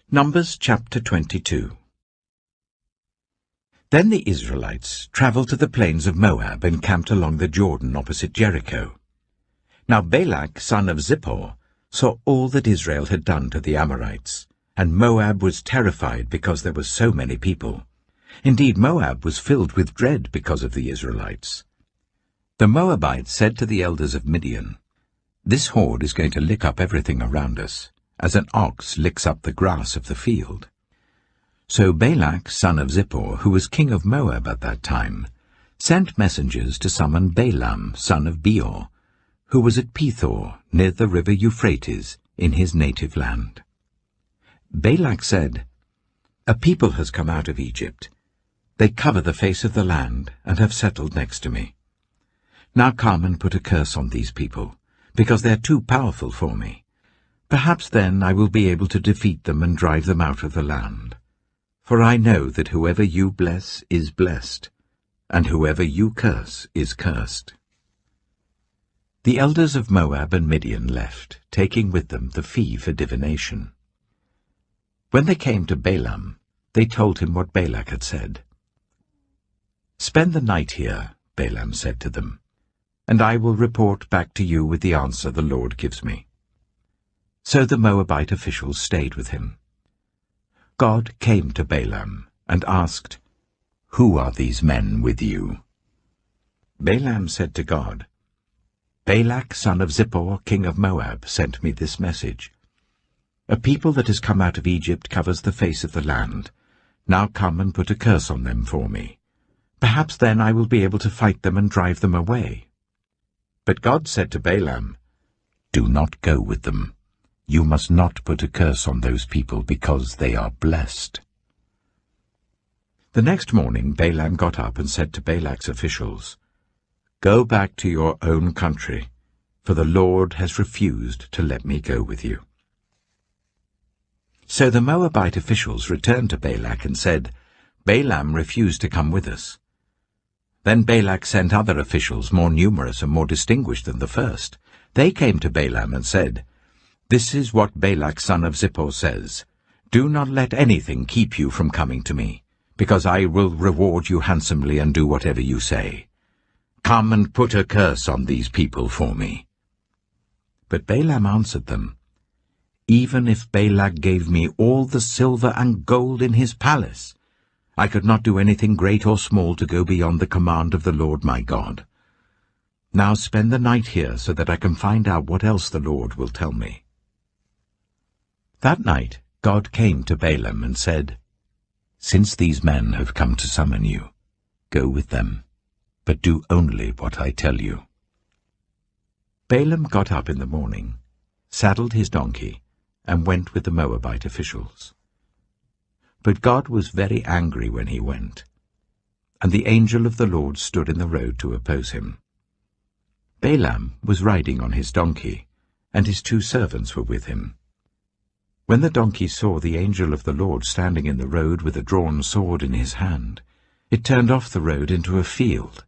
Numbers chapter 22. Then the Israelites travelled to the plains of Moab and camped along the Jordan opposite Jericho. Now Balak, son of Zippor, saw all that Israel had done to the Amorites, and Moab was terrified because there were so many people. Indeed, Moab was filled with dread because of the Israelites. The Moabites said to the elders of Midian, "This horde is going to lick up everything around us, as an ox licks up the grass of the field." So Balak, son of Zippor, who was king of Moab at that time, sent messengers to summon Balaam, son of Beor, who was at Pethor, near the river Euphrates, in his native land. Balak said, "A people has come out of Egypt. They cover the face of the land and have settled next to me. Now come and put a curse on these people, because they are too powerful for me. Perhaps then I will be able to defeat them and drive them out of the land. For I know that whoever you bless is blessed, and whoever you curse is cursed." The elders of Moab and Midian left, taking with them the fee for divination. When they came to Balaam, they told him what Balak had said. "Spend the night here," Balaam said to them, "and I will report back to you with the answer the Lord gives me." So the Moabite officials stayed with him. God came to Balaam and asked, "Who are these men with you?" Balaam said to God, "Balak, son of Zippor, king of Moab, sent me this message. A people that has come out of Egypt covers the face of the land. Now come and put a curse on them for me. Perhaps then I will be able to fight them and drive them away." But God said to Balaam, "Do not go with them. You must not put a curse on those people because they are blessed." The next morning Balaam got up and said to Balak's officials, "Go back to your own country, for the Lord has refused to let me go with you." So the Moabite officials returned to Balak and said, "Balaam refused to come with us." Then Balak sent other officials more numerous and more distinguished than the first. They came to Balaam and said, "This is what Balak son of Zippor says. Do not let anything keep you from coming to me, because I will reward you handsomely and do whatever you say. Come and put a curse on these people for me." But Balaam answered them, "Even if Balak gave me all the silver and gold in his palace, I could not do anything great or small to go beyond the command of the Lord my God. Now spend the night here so that I can find out what else the Lord will tell me." That night God came to Balaam and said, "Since these men have come to summon you, go with them, but do only what I tell you." Balaam got up in the morning, saddled his donkey, and went with the Moabite officials. But God was very angry when he went, and the angel of the Lord stood in the road to oppose him. Balaam was riding on his donkey, and his 2 servants were with him. When the donkey saw the angel of the Lord standing in the road with a drawn sword in his hand, it turned off the road into a field.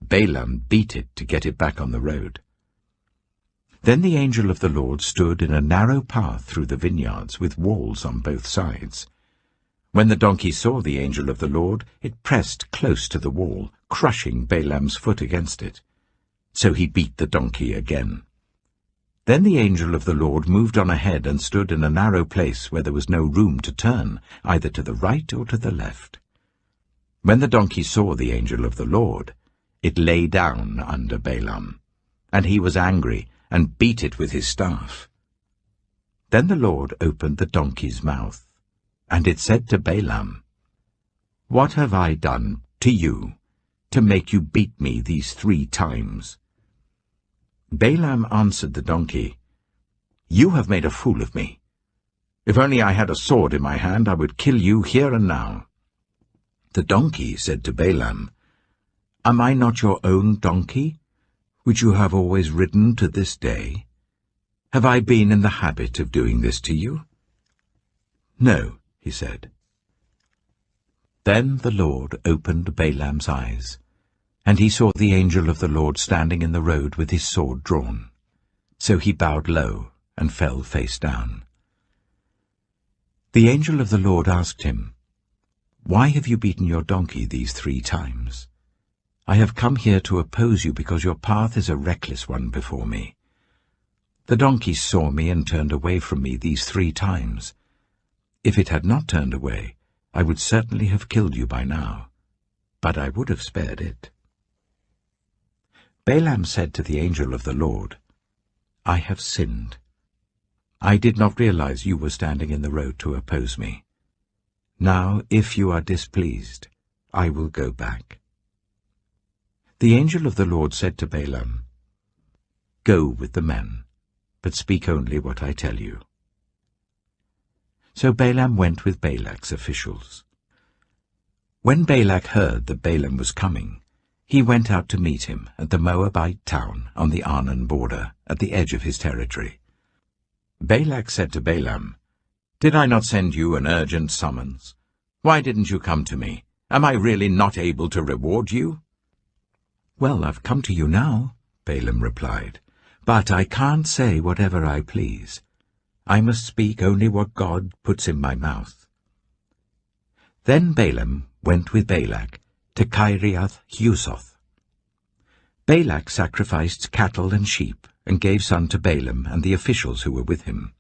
Balaam beat it to get it back on the road. Then the angel of the Lord stood in a narrow path through the vineyards with walls on both sides. When the donkey saw the angel of the Lord, it pressed close to the wall, crushing Balaam's foot against it. So he beat the donkey again. Then the angel of the Lord moved on ahead and stood in a narrow place where there was no room to turn, either to the right or to the left. When the donkey saw the angel of the Lord, it lay down under Balaam, and he was angry and beat it with his staff. Then the Lord opened the donkey's mouth, and it said to Balaam, "What have I done to you to make you beat me these 3 times?" Balaam answered the donkey, "You have made a fool of me. If only I had a sword in my hand, I would kill you here and now." The donkey said to Balaam, "Am I not your own donkey, which you have always ridden to this day? Have I been in the habit of doing this to you?" "No," he said. Then the Lord opened Balaam's eyes, and he saw the angel of the Lord standing in the road with his sword drawn. So he bowed low and fell face down. The angel of the Lord asked him, "Why have you beaten your donkey these 3 times? I have come here to oppose you because your path is a reckless one before me. The donkey saw me and turned away from me these 3 times. If it had not turned away, I would certainly have killed you by now, but I would have spared it." Balaam said to the angel of the Lord, "I have sinned. I did not realize you were standing in the road to oppose me. Now, if you are displeased, I will go back." The angel of the Lord said to Balaam, "Go with the men, but speak only what I tell you." So Balaam went with Balak's officials. When Balak heard that Balaam was coming, he went out to meet him at the Moabite town on the Arnon border, at the edge of his territory. Balak said to Balaam, "Did I not send you an urgent summons? Why didn't you come to me? Am I really not able to reward you?" "Well, I've come to you now," Balaam replied, "but I can't say whatever I please. I must speak only what God puts in my mouth." Then Balaam went with Balak to Kiriath-Huzoth. Balak sacrificed cattle and sheep and gave some to Balaam and the officials who were with him.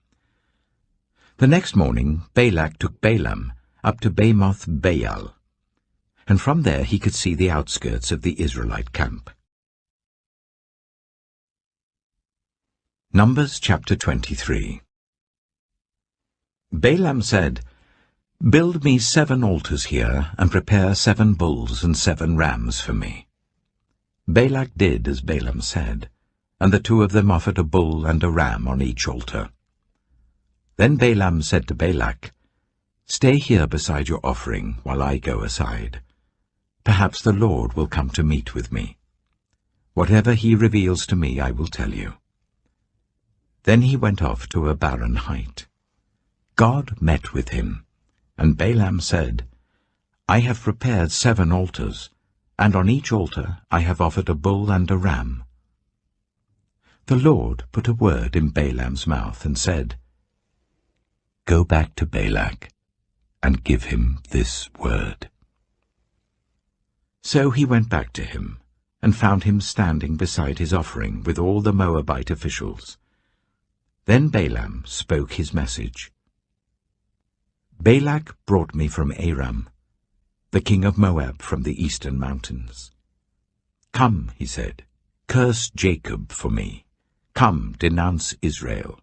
The next morning Balak took Balaam up to Bamoth Baal, and from there he could see the outskirts of the Israelite camp. Numbers chapter 23. Balaam said, "Build me 7 altars here, and prepare 7 bulls and 7 rams for me." Balak did as Balaam said, and the 2 of them offered a bull and a ram on each altar. Then Balaam said to Balak, "Stay here beside your offering while I go aside. Perhaps the Lord will come to meet with me. Whatever he reveals to me I will tell you." Then he went off to a barren height. God met with him, and Balaam said, "I have prepared 7 altars, and on each altar I have offered a bull and a ram." The Lord put a word in Balaam's mouth and said, "Go back to Balak and give him this word." So he went back to him and found him standing beside his offering with all the Moabite officials. Then Balaam spoke his message. "Balak brought me from Aram, the king of Moab from the eastern mountains. 'Come,' he said, 'curse Jacob for me. Come, denounce Israel.'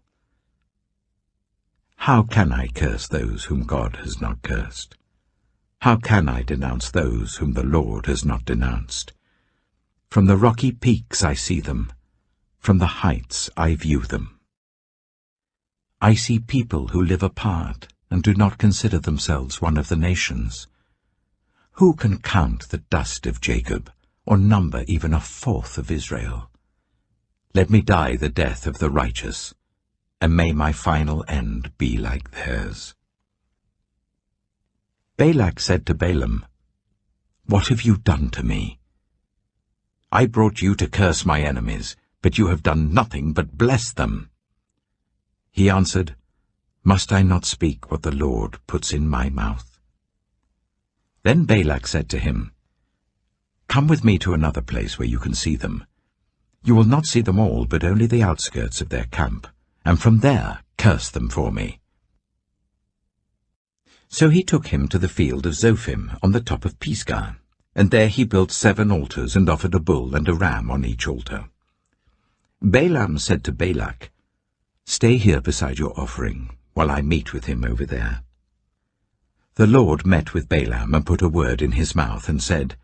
How can I curse those whom God has not cursed? How can I denounce those whom the Lord has not denounced? From the rocky peaks I see them, from the heights I view them. I see people who live apart and do not consider themselves one of the nations. Who can count the dust of Jacob, or number even a 1/4 of Israel? Let me die the death of the righteous, and may my final end be like theirs." Balak said to Balaam, "What have you done to me? I brought you to curse my enemies, but you have done nothing but bless them." He answered, "Must I not speak what the Lord puts in my mouth?" Then Balak said to him, "Come with me to another place where you can see them. You will not see them all, but only the outskirts of their camp, and from there curse them for me." So he took him to the field of Zophim on the top of Pisgah, and there he built 7 altars and offered a bull and a ram on each altar. Balaam said to Balak, "Stay here beside your offering, while I meet with him over there." The Lord met with Balaam and put a word in his mouth and said,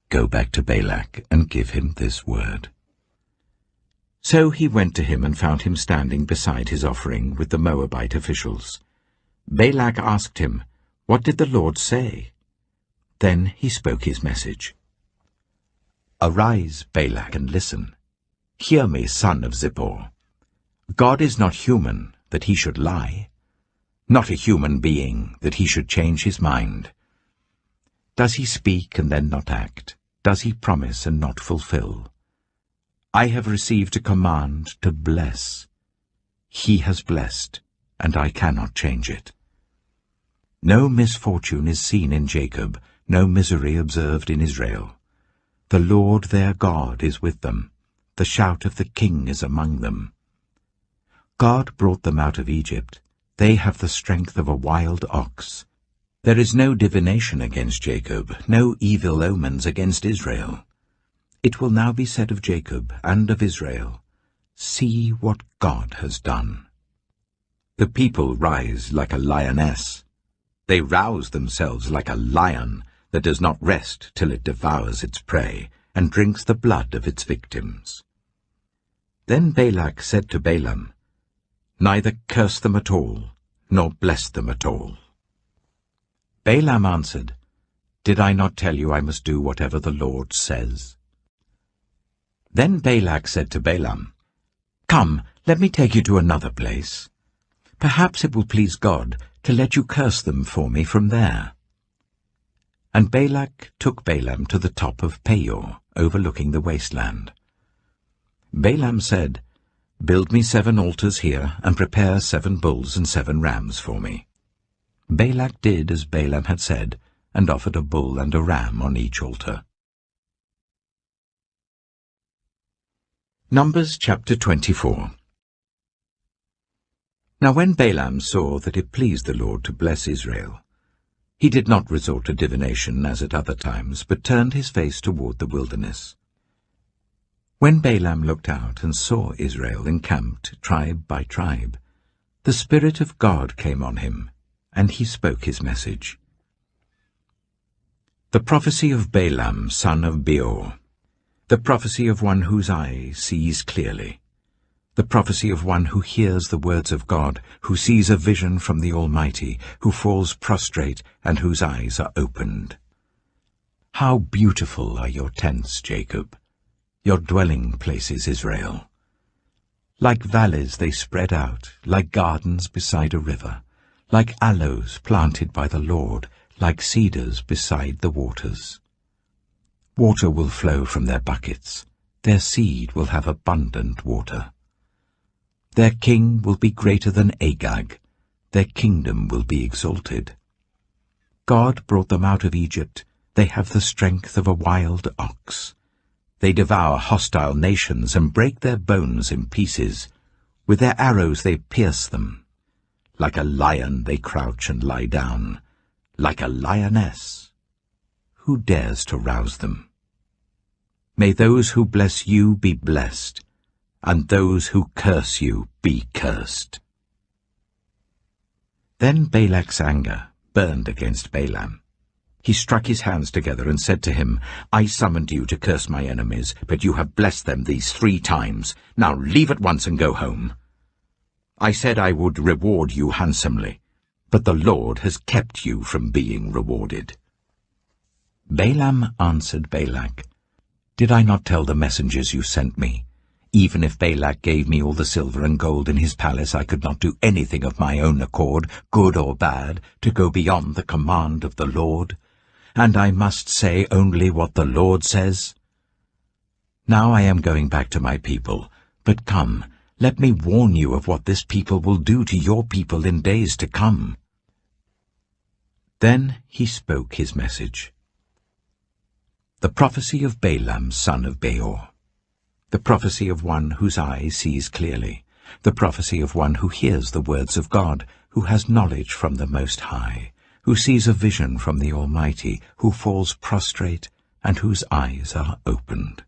"Go back to Balak and give him this word." So he went to him and found him standing beside his offering with the Moabite officials. Balak asked him, "What did the Lord say?" Then he spoke his message. "Arise, Balak, and listen. Hear me, son of Zippor. God is not human, that he should lie, not a human being, that he should change his mind. Does he speak and then not act? Does he promise and not fulfill? I have received a command to bless. He has blessed, and I cannot change it. No misfortune is seen in Jacob, no misery observed in Israel. The Lord their God is with them. The shout of the king is among them. God brought them out of Egypt. They have the strength of a wild ox. There is no divination against Jacob, no evil omens against Israel. It will now be said of Jacob and of Israel, see what God has done. The people rise like a lioness. They rouse themselves like a lion that does not rest till it devours its prey and drinks the blood of its victims. Then Balak said to Balaam, neither curse them at all, nor bless them at all. Balaam answered, did I not tell you I must do whatever the Lord says? Then Balak said to Balaam, come, let me take you to another place. Perhaps it will please God to let you curse them for me from there. And Balak took Balaam to the top of Peor, overlooking the wasteland. Balaam said, build me 7 altars here, and prepare 7 bulls and 7 rams for me. Balak did as Balaam had said, and offered a bull and a ram on each altar. Numbers chapter 24. Now when Balaam saw that it pleased the Lord to bless Israel, he did not resort to divination as at other times, but turned his face toward the wilderness. When Balaam looked out and saw Israel encamped tribe by tribe, the Spirit of God came on him, and he spoke his message. The prophecy of Balaam, son of Beor, the prophecy of one whose eye sees clearly, the prophecy of one who hears the words of God, who sees a vision from the Almighty, who falls prostrate and whose eyes are opened. How beautiful are your tents, Jacob, your dwelling places, Israel. Like valleys they spread out, like gardens beside a river, like aloes planted by the Lord, like cedars beside the waters. Water will flow from their buckets, their seed will have abundant water. Their king will be greater than Agag, their kingdom will be exalted. God brought them out of Egypt, they have the strength of a wild ox. They devour hostile nations and break their bones in pieces. With their arrows they pierce them. Like a lion they crouch and lie down, like a lioness. Who dares to rouse them? May those who bless you be blessed, and those who curse you be cursed. Then Balak's anger burned against Balaam. He struck his hands together and said to him, I summoned you to curse my enemies, but you have blessed them these 3 times. Now leave at once and go home. I said I would reward you handsomely, but the Lord has kept you from being rewarded. Balaam answered Balak, did I not tell the messengers you sent me? Even if Balak gave me all the silver and gold in his palace, I could not do anything of my own accord, good or bad, to go beyond the command of the Lord. And I must say only what the Lord says. Now I am going back to my people, but come, let me warn you of what this people will do to your people in days to come. Then he spoke his message. The prophecy of Balaam, son of Beor, the prophecy of one whose eye sees clearly, the prophecy of one who hears the words of God, who has knowledge from the Most High, who sees a vision from the Almighty, who falls prostrate and whose eyes are opened.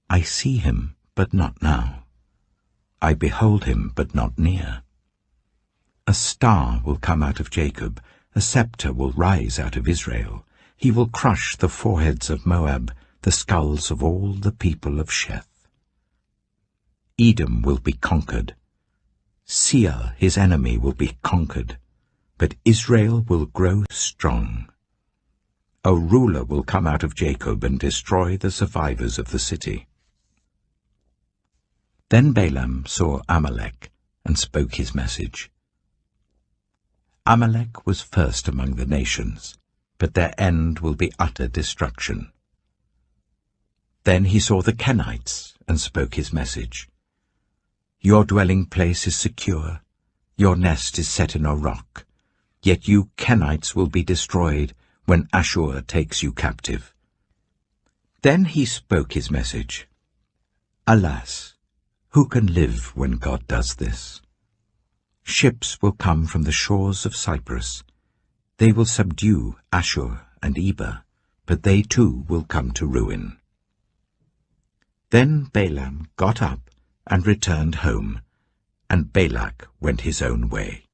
I see him, but not now. I behold him, but not near. A star will come out of Jacob, a scepter will rise out of Israel. He will crush the foreheads of Moab, the skulls of all the people of Sheth. Edom will be conquered. Seir, his enemy, will be conquered. But Israel will grow strong. A ruler will come out of Jacob and destroy the survivors of the city. Then Balaam saw Amalek and spoke his message. Amalek was first among the nations, but their end will be utter destruction. Then he saw the Kenites and spoke his message. Your dwelling place is secure, your nest is set in a rock. Yet you Kenites will be destroyed when Ashur takes you captive." Then he spoke his message. Alas, who can live when God does this? Ships will come from the shores of Cyprus. They will subdue Ashur and Eber, but they too will come to ruin. Then Balaam got up and returned home, and Balak went his own way.